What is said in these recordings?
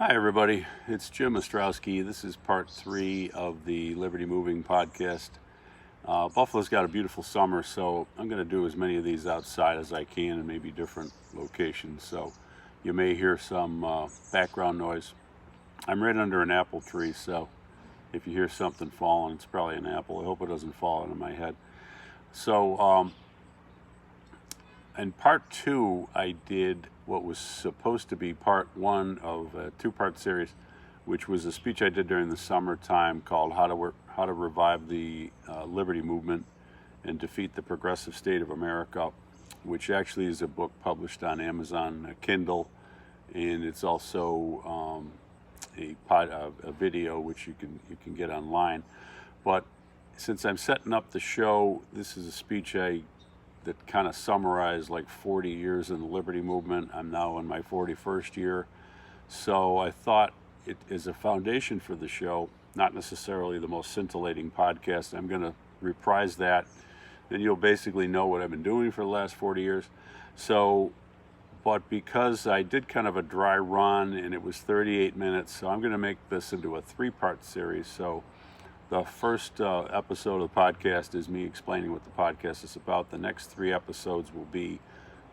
Hi, everybody. It's Jim Ostrowski. This is part 3 of the Liberty Moving podcast. Buffalo's got a beautiful summer, so I'm going to do as many of these outside as I can in maybe different locations. So you may hear some background noise. I'm right under an apple tree, so if you hear something falling, it's probably an apple. I hope it doesn't fall into my head. So in part 2, I did what was supposed to be part 1 of a 2-part series, which was a speech I did during the summertime called How to Revive the Liberty Movement and Defeat the Progressive State of America, which actually is a book published on Amazon Kindle, and it's also a video which you can get online. But since I'm setting up the show, this is a speech that kind of summarized like 40 years in the Liberty Movement. I'm now in my 41st year. So I thought it is a foundation for the show, not necessarily the most scintillating podcast. I'm going to reprise that. Then you'll basically know what I've been doing for the last 40 years. So, but because I did kind of a dry run and it was 38 minutes, so I'm going to make this into a 3-part series. So the first episode of the podcast is me explaining what the podcast is about. The next 3 episodes will be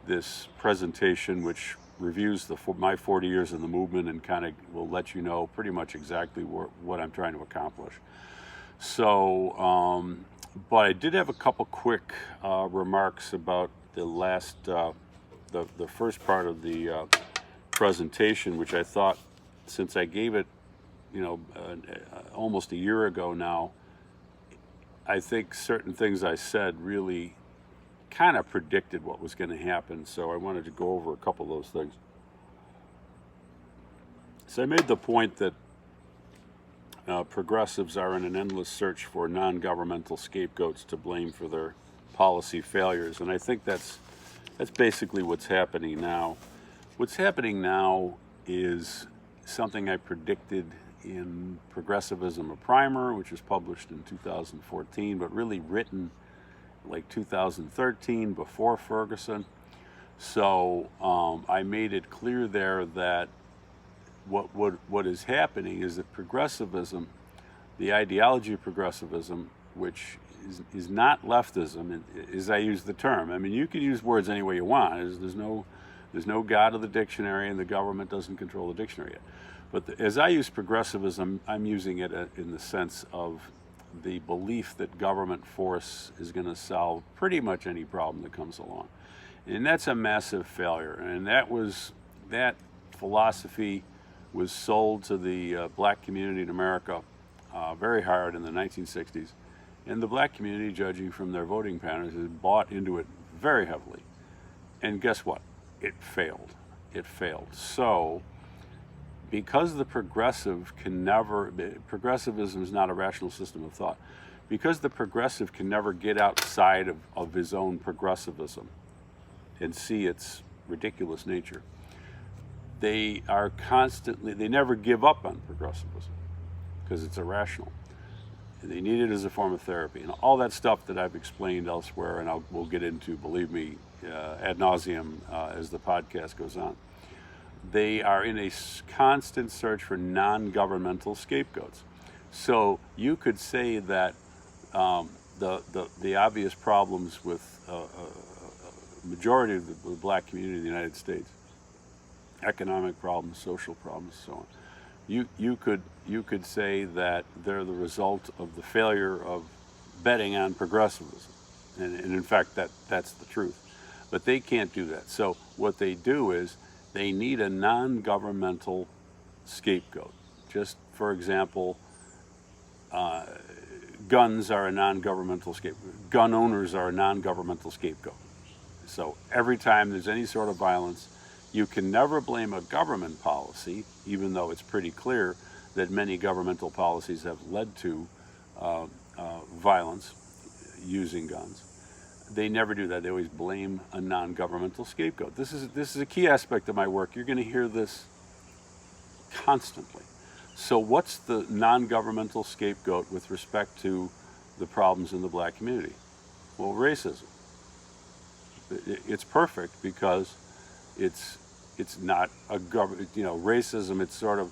this presentation, which reviews my 40 years in the movement and kind of will let you know pretty much exactly what I'm trying to accomplish. So, but I did have a couple quick remarks about the last, the first part of the presentation, which I thought, since I gave it almost a year ago now, I think certain things I said really kind of predicted what was going to happen. So I wanted to go over a couple of those things. So I made the point that progressives are in an endless search for non-governmental scapegoats to blame for their policy failures. And I think that's basically what's happening now. What's happening now is something I predicted in Progressivism, a Primer, which was published in 2014, but really written like 2013, before Ferguson. So I made it clear there that what is happening is that progressivism, the ideology of progressivism, which is not leftism, as I use the term. I mean, you can use words any way you want. There's no God of the dictionary, and the government doesn't control the dictionary yet. But as I use progressivism, I'm using it in the sense of the belief that government force is going to solve pretty much any problem that comes along. And that's a massive failure. And that philosophy was sold to the black community in America very hard in the 1960s. And the black community, judging from their voting patterns, has bought into it very heavily. And guess what? It failed. It failed. So, because the progressivism is not a rational system of thought, because the progressive can never get outside of his own progressivism and see its ridiculous nature, they never give up on progressivism because it's irrational. And they need it as a form of therapy. And all that stuff that I've explained elsewhere, and we'll get into, believe me, ad nauseum as the podcast goes on. They are in a constant search for non-governmental scapegoats. So you could say that the obvious problems with a majority of the black community in the United States, economic problems, social problems, so on, you could say that they're the result of the failure of betting on progressivism, and in fact that's the truth. But they can't do that. So what they do is they need a non-governmental scapegoat. Just for example, guns are a non-governmental scapegoat. Gun owners are a non-governmental scapegoat. So every time there's any sort of violence, you can never blame a government policy, even though it's pretty clear that many governmental policies have led to violence using guns. They never do that. They always blame a non-governmental scapegoat. This is a key aspect of my work. You're going to hear this constantly. So what's the non-governmental scapegoat with respect to the problems in the black community? Well, racism. It's perfect because it's it's not a government, racism, it's sort of,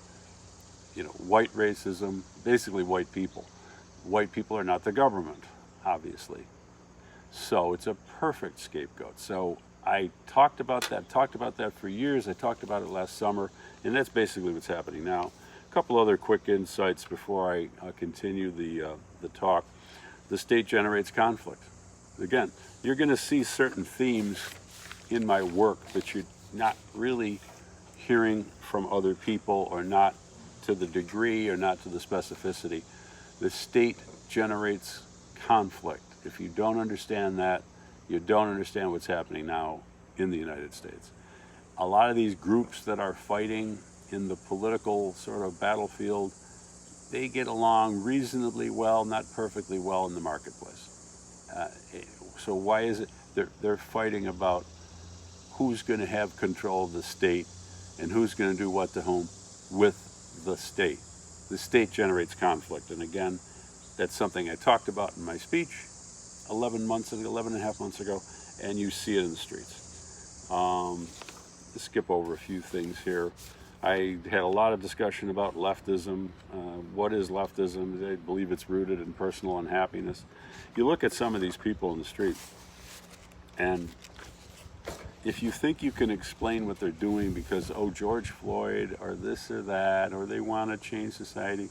white racism, basically white people. White people are not the government, obviously. So it's a perfect scapegoat. So I talked about that for years. I talked about it last summer, and that's basically what's happening now. A couple other quick insights before I continue the talk. The state generates conflict. Again, you're going to see certain themes in my work that you're not really hearing from other people, or not to the degree or not to the specificity. The state generates conflict. If you don't understand that, you don't understand what's happening now in the United States. A lot of these groups that are fighting in the political sort of battlefield, they get along reasonably well, not perfectly well in the marketplace. So why is it they're fighting about who's going to have control of the state and who's going to do what to whom with the state? The state generates conflict, and again, that's something I talked about in my speech 11 and a half months ago, and you see it in the streets. Let's skip over a few things here. I had a lot of discussion about leftism. What is leftism? I believe it's rooted in personal unhappiness. You look at some of these people in the street, and if you think you can explain what they're doing because, George Floyd, or this or that, or they want to change society,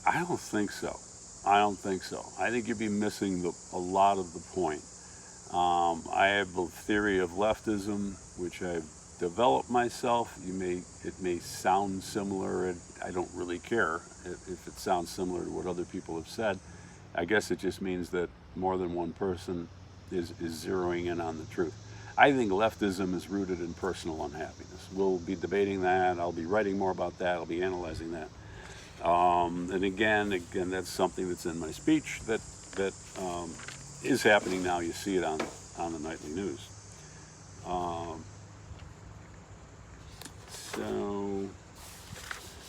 I don't think so. I think you'd be missing a lot of the point. I have a theory of leftism, which I've developed myself. It may sound similar, and I don't really care if it sounds similar to what other people have said. I guess it just means that more than one person is zeroing in on the truth. I think leftism is rooted in personal unhappiness. We'll be debating that. I'll be writing more about that. I'll be analyzing that. And again, that's something that's in my speech that is happening now. You see it on the nightly news.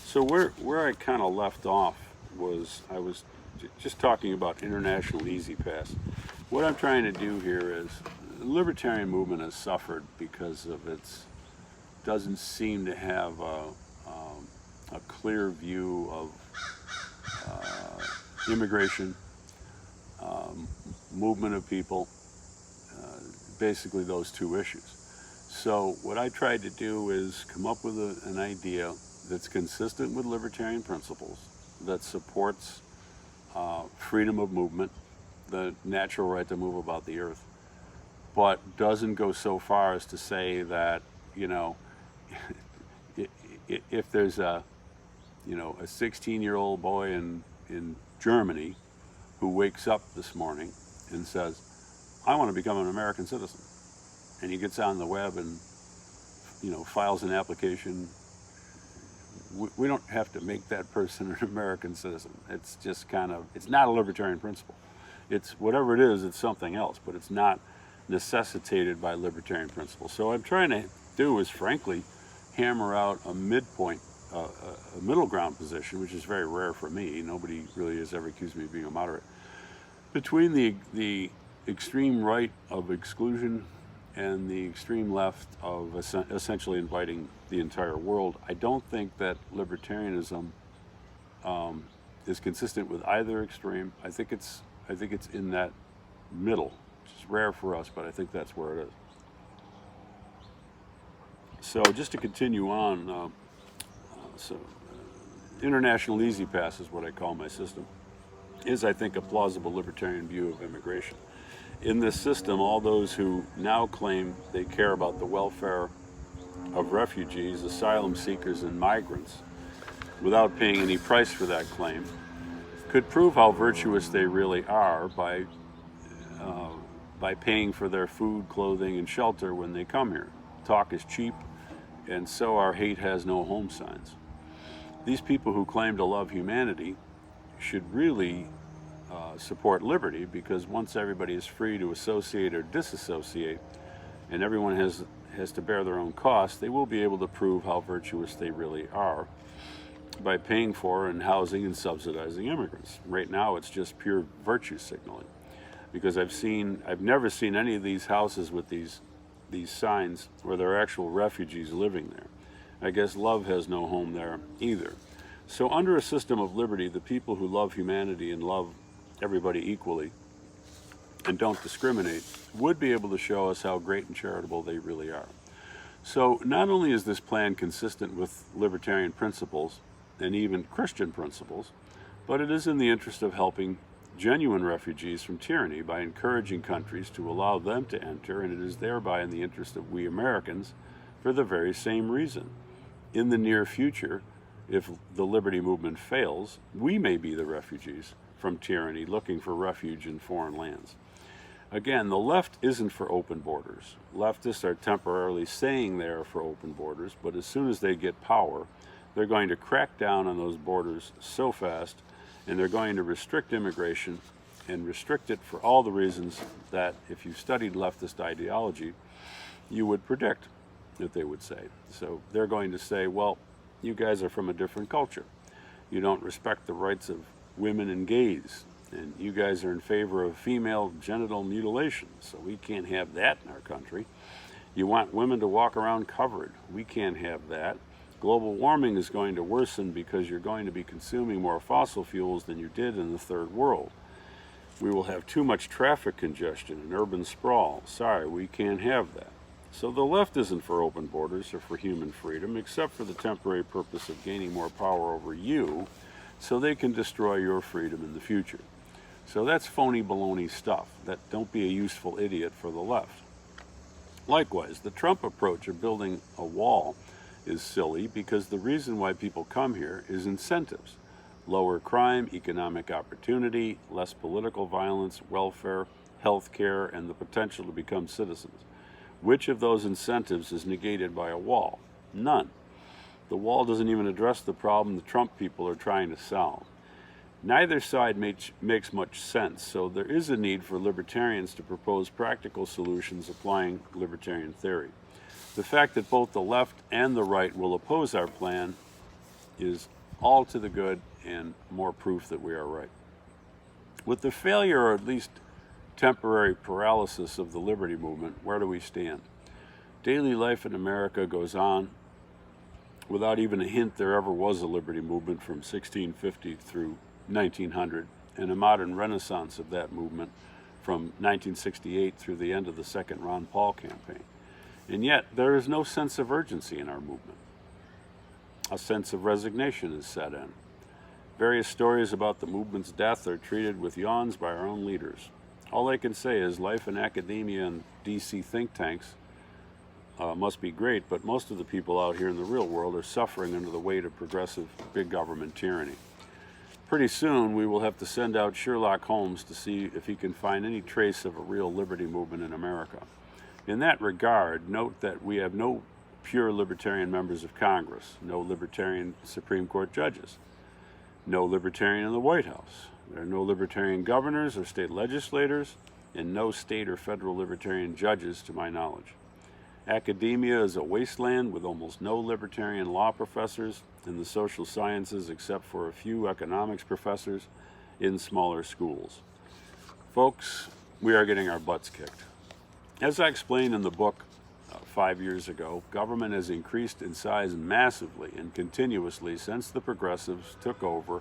So where I kind of left off was I was just talking about International Easy Pass. What I'm trying to do here is, the libertarian movement has suffered because of doesn't seem to have a clear view of immigration, movement of people, basically those two issues. So what I tried to do is come up with an idea that's consistent with libertarian principles, that supports freedom of movement, the natural right to move about the earth, but doesn't go so far as to say that, if there's a 16-year-old boy in Germany who wakes up this morning and says, I want to become an American citizen, and he gets on the web and files an application, we don't have to make that person an American citizen. It's just it's not a libertarian principle. It's whatever it is, it's something else, but it's not necessitated by libertarian principles. So what I'm trying to do is, frankly, hammer out a midpoint, a middle ground position, which is very rare for me. Nobody really has ever accused me of being a moderate. Between the extreme right of exclusion and the extreme left of essentially inviting the entire world, I don't think that libertarianism is consistent with either extreme. I think it's in that middle, which is rare for us, but I think that's where it is. So just to continue on, International Easy Pass is what I call my system, is, I think, a plausible libertarian view of immigration. In this system, all those who now claim they care about the welfare of refugees, asylum seekers, and migrants, without paying any price for that claim, could prove how virtuous they really are by paying for their food, clothing, and shelter when they come here. Talk is cheap, and so are hate has no home signs. These people who claim to love humanity should really support liberty, because once everybody is free to associate or disassociate, and everyone has to bear their own costs, they will be able to prove how virtuous they really are by paying for and housing and subsidizing immigrants. Right now, it's just pure virtue signaling, because I've never seen any of these houses with these these signs where there are actual refugees living there. I guess love has no home there either. So under a system of liberty, the people who love humanity and love everybody equally and don't discriminate would be able to show us how great and charitable they really are. So not only is this plan consistent with libertarian principles and even Christian principles, but it is in the interest of helping genuine refugees from tyranny by encouraging countries to allow them to enter, and it is thereby in the interest of we Americans for the very same reason. In the near future, if the liberty movement fails, we may be the refugees from tyranny looking for refuge in foreign lands. Again, the left isn't for open borders. Leftists are temporarily saying they are for open borders, but as soon as they get power, they're going to crack down on those borders so fast, and they're going to restrict immigration and restrict it for all the reasons that if you studied leftist ideology, you would predict that they would say. So they're going to say, well, you guys are from a different culture. You don't respect the rights of women and gays, and you guys are in favor of female genital mutilation, so we can't have that in our country. You want women to walk around covered. We can't have that. Global warming is going to worsen because you're going to be consuming more fossil fuels than you did in the third world. We will have too much traffic congestion and urban sprawl. Sorry, we can't have that. So the left isn't for open borders or for human freedom, except for the temporary purpose of gaining more power over you so they can destroy your freedom in the future. So that's phony baloney stuff. Don't be a useful idiot for the left. Likewise, the Trump approach of building a wall is silly because the reason why people come here is incentives. Lower crime, economic opportunity, less political violence, welfare, health care, and the potential to become citizens. Which of those incentives is negated by a wall? None. The wall doesn't even address the problem the Trump people are trying to solve. Neither side makes much sense, so there is a need for libertarians to propose practical solutions applying libertarian theory. The fact that both the left and the right will oppose our plan is all to the good and more proof that we are right. With the failure, or at least temporary paralysis of the liberty movement, where do we stand? Daily life in America goes on without even a hint there ever was a liberty movement from 1650 through 1900, and a modern renaissance of that movement from 1968 through the end of the second Ron Paul campaign. And yet, there is no sense of urgency in our movement. A sense of resignation is set in. Various stories about the movement's death are treated with yawns by our own leaders. All I can say is life in academia and DC think tanks must be great, but most of the people out here in the real world are suffering under the weight of progressive big government tyranny. Pretty soon, we will have to send out Sherlock Holmes to see if he can find any trace of a real liberty movement in America. In that regard, note that we have no pure libertarian members of Congress, no libertarian Supreme Court judges, no libertarian in the White House. There are no libertarian governors or state legislators, and no state or federal libertarian judges to my knowledge. Academia is a wasteland with almost no libertarian law professors in the social sciences except for a few economics professors in smaller schools. Folks, we are getting our butts kicked. As I explained in the book 5 years ago, government has increased in size massively and continuously since the progressives took over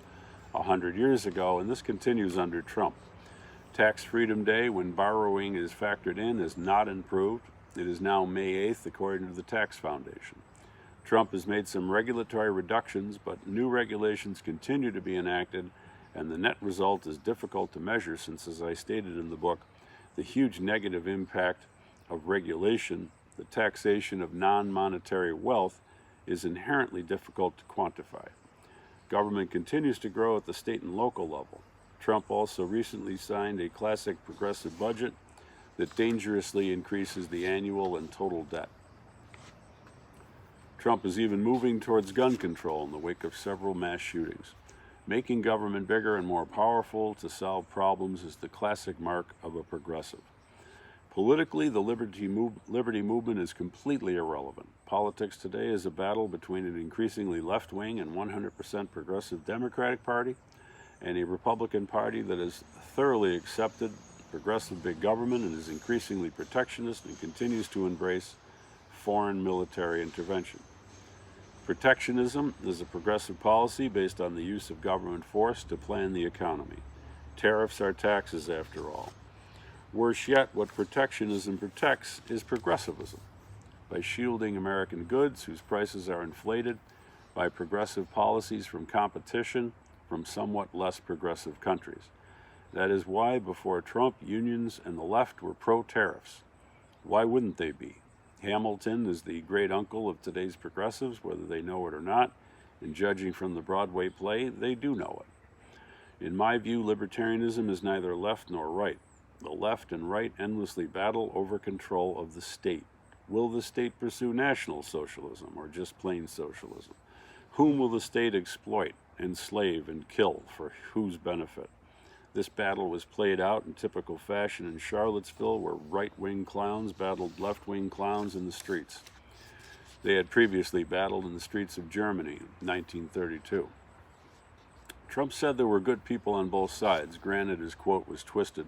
100 years ago, and this continues under Trump. Tax Freedom Day, when borrowing is factored in, is not improved. It is now May 8th, according to the Tax Foundation. Trump has made some regulatory reductions, but new regulations continue to be enacted, and the net result is difficult to measure since, as I stated in the book, the huge negative impact of regulation, the taxation of non-monetary wealth, is inherently difficult to quantify. Government continues to grow at the state and local level. Trump also recently signed a classic progressive budget that dangerously increases the annual and total debt. Trump is even moving towards gun control in the wake of several mass shootings. Making government bigger and more powerful to solve problems is the classic mark of a progressive. Politically, the liberty movement is completely irrelevant. Politics today is a battle between an increasingly left-wing and 100% progressive Democratic Party and a Republican Party that has thoroughly accepted progressive big government and is increasingly protectionist and continues to embrace foreign military intervention. Protectionism is a progressive policy based on the use of government force to plan the economy. Tariffs are taxes, after all. Worse yet, what protectionism protects is progressivism. By shielding American goods whose prices are inflated by progressive policies from competition from somewhat less progressive countries. That is why before Trump, unions and the left were pro-tariffs. Why wouldn't they be? Hamilton is the great uncle of today's progressives, whether they know it or not, and judging from the Broadway play, they do know it. In my view, libertarianism is neither left nor right. The left and right endlessly battle over control of the state. Will the state pursue national socialism or just plain socialism? Whom will the state exploit, enslave, and kill for whose benefit? This battle was played out in typical fashion in Charlottesville, where right-wing clowns battled left-wing clowns in the streets. They had previously battled in the streets of Germany in 1932. Trump said there were good people on both sides. Granted, his quote was twisted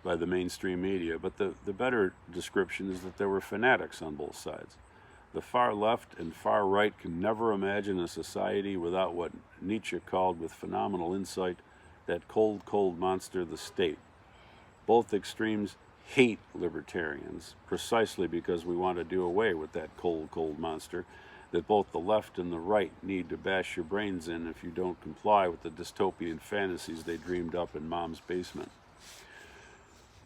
by the mainstream media, but the better description is that there were fanatics on both sides. The far left and far right can never imagine a society without what Nietzsche called with phenomenal insight that cold, cold monster, the state. Both extremes hate libertarians precisely because we want to do away with that cold, cold monster that both the left and the right need to bash your brains in if you don't comply with the dystopian fantasies they dreamed up in mom's basement.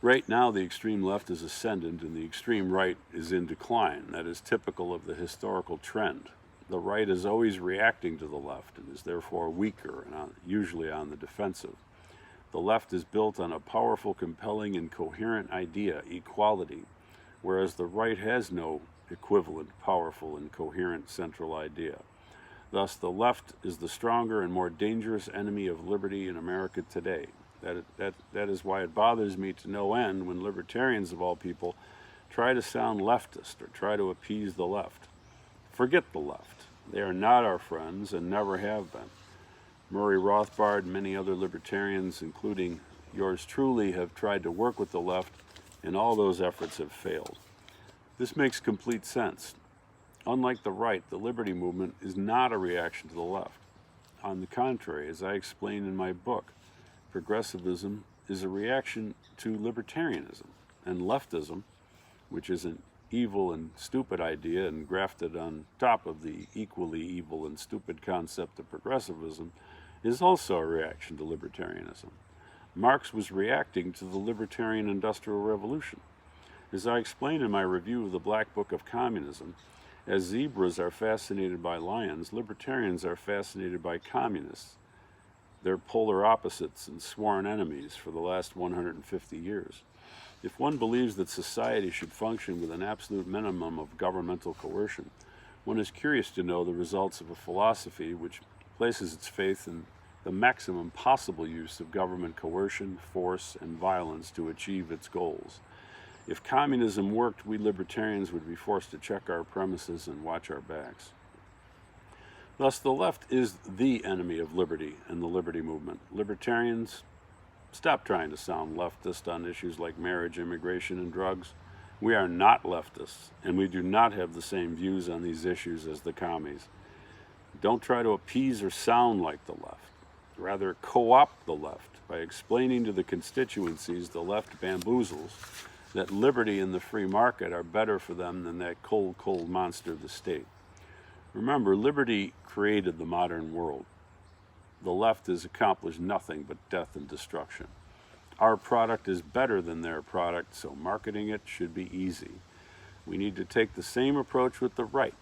Right now, the extreme left is ascendant and the extreme right is in decline. That is typical of the historical trend. The right is always reacting to the left and is therefore weaker and usually on the defensive. The left is built on a powerful, compelling, and coherent idea, equality, whereas the right has no equivalent, powerful, and coherent central idea. Thus, the left is the stronger and more dangerous enemy of liberty in America today. That is why it bothers me to no end when libertarians, of all people, try to sound leftist or try to appease the left. Forget the left. They are not our friends and never have been. Murray Rothbard and many other libertarians, including yours truly, have tried to work with the left, and all those efforts have failed. This makes complete sense. Unlike the right, the liberty movement is not a reaction to the left. On the contrary, as I explain in my book, progressivism is a reaction to libertarianism, and leftism, which is an evil and stupid idea and grafted on top of the equally evil and stupid concept of progressivism, is also a reaction to libertarianism. Marx was reacting to the libertarian industrial revolution. As I explain in my review of the Black Book of Communism, as zebras are fascinated by lions, libertarians are fascinated by communists. They're polar opposites and sworn enemies for the last 150 years. If one believes that society should function with an absolute minimum of governmental coercion, one is curious to know the results of a philosophy which places its faith in the maximum possible use of government coercion, force, and violence to achieve its goals. If communism worked, we libertarians would be forced to check our premises and watch our backs. Thus, the left is the enemy of liberty and the liberty movement. Libertarians, stop trying to sound leftist on issues like marriage, immigration, and drugs. We are not leftists, and we do not have the same views on these issues as the commies. Don't try to appease or sound like the left. Rather, co-opt the left by explaining to the constituencies the left bamboozles that liberty and the free market are better for them than that cold, cold monster, the state. Remember, liberty created the modern world. The left has accomplished nothing but death and destruction. Our product is better than their product, so marketing it should be easy. We need to take the same approach with the right.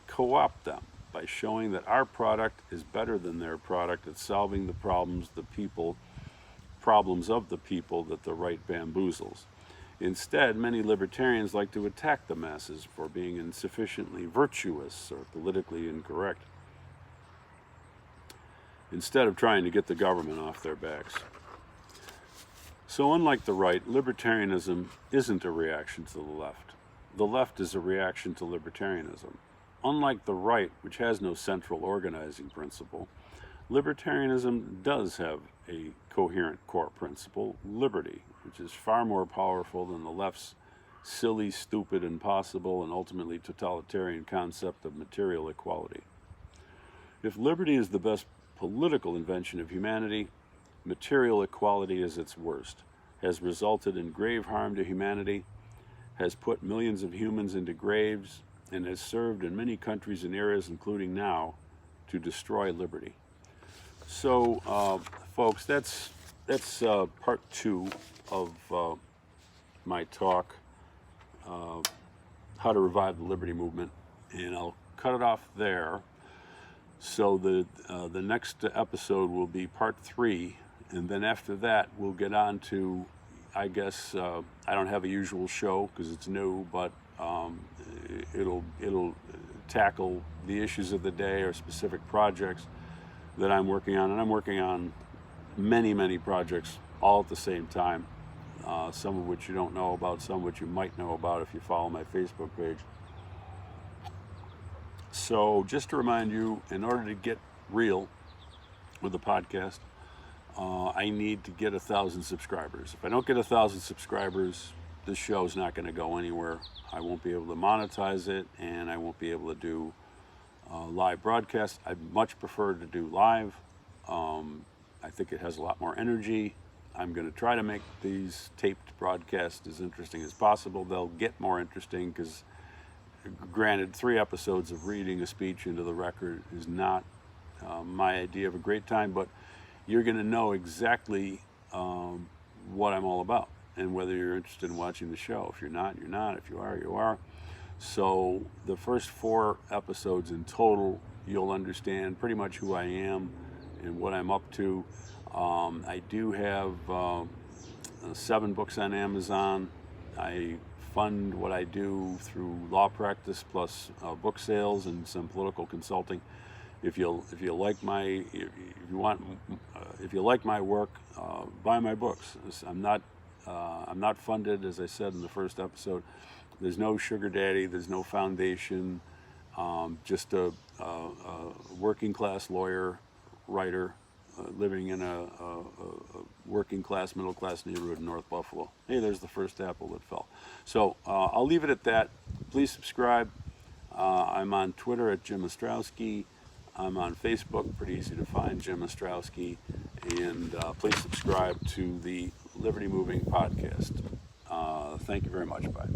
Co-opt them by showing that our product is better than their product at solving the problems of the people that the right bamboozles. Instead, many libertarians like to attack the masses for being insufficiently virtuous or politically incorrect, instead of trying to get the government off their backs. So unlike the right, libertarianism isn't a reaction to the left. The left is a reaction to libertarianism. Unlike the right, which has no central organizing principle, libertarianism does have a coherent core principle, liberty, which is far more powerful than the left's silly, stupid, impossible, and ultimately totalitarian concept of material equality. If liberty is the best political invention of humanity, material equality is its worst, has resulted in grave harm to humanity, has put millions of humans into graves, and has served in many countries and areas, including now, to destroy liberty. So, folks, that's part 2 of my talk, How to Revive the Liberty Movement, and I'll cut it off there. So the next episode will be part 3, and then after that we'll get on to, I guess, I don't have a usual show because it's new, but it'll tackle the issues of the day or specific projects that I'm working on, and I'm working on many projects all at the same time, some of which you don't know about, some of which you might know about if you follow my Facebook page. So just to remind you, in order to get real with the podcast, I need to get 1,000 subscribers. If I don't get 1,000 subscribers, this show is not going to go anywhere. I won't be able to monetize it, and I won't be able to do live broadcasts. I much prefer to do live. I think it has a lot more energy. I'm going to try to make these taped broadcasts as interesting as possible. They'll get more interesting because, granted, 3 episodes of reading a speech into the record is not my idea of a great time, but you're going to know exactly what I'm all about and whether you're interested in watching the show. If you're not, you're not. If you are, you are. So the first 4 episodes in total, you'll understand pretty much who I am and what I'm up to. I do have 7 books on Amazon. I fund what I do through law practice plus book sales and some political consulting. If you like my work, buy my books. I'm not funded, as I said in the first episode. There's no sugar daddy. There's no foundation. Just a working class lawyer, writer, living in a working class, middle class neighborhood in North Buffalo. Hey, there's the first apple that fell. So I'll leave it at that. Please subscribe. I'm on Twitter at Jim Ostrowski. I'm on Facebook, pretty easy to find, Jim Ostrowski. And please subscribe to the Liberty Moving podcast. Thank you very much. Bye.